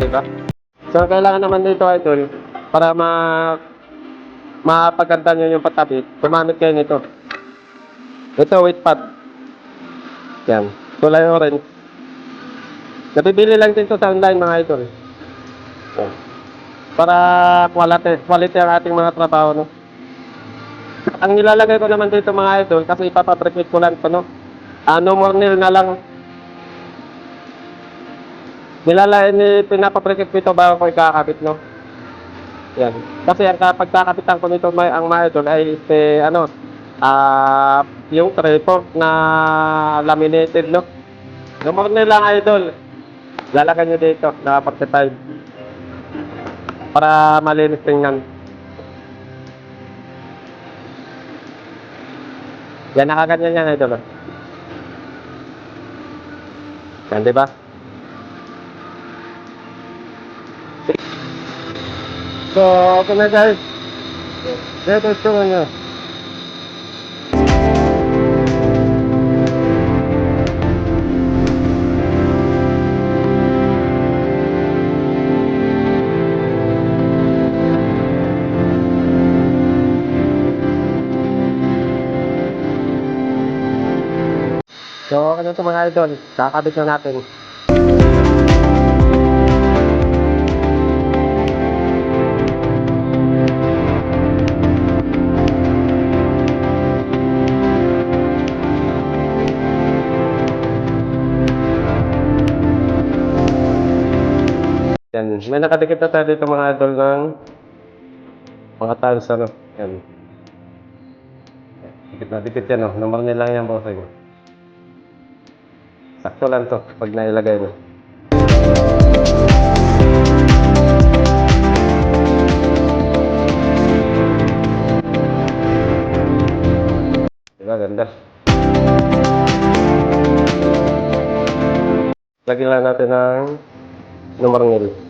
Diba? So, kailangan naman dito, idol, para mapaganda nyo yung patabi, gumamit kayo nito. Ito, weight pad. Yan. Kulay orange. Nabibili lang dito sa online, mga idol. Yan. Para quality ang ating mga trabaho, no? Ang nilalagay ko naman dito, mga idol, kasi ipapabricate ko lang ito, no? No more nail na lang. Pinapabricate ko ito bago ko ikakabit, no? Yan. Kasi ang pagkakapitan ko nito, ang mga idol, ay yung report na laminated, no? No more nail lang, idol. Lalagay nyo dito, na 45. Para malinis tingnan. Yan, nakaganyan yan, idol. Yan, diba? So, okay na guys. Dito ito nyo. So, okay na ito mga idol. Kakabit na natin. Yan, may nakadikit na tayo dito mga idol ng mga tiles, ano. Yan. Dikit na dikit yan, no. Number nila yan, bossing. Sakto lang to pag nailagay mo. Diba, ganda. Lagyan lang natin ng number nila.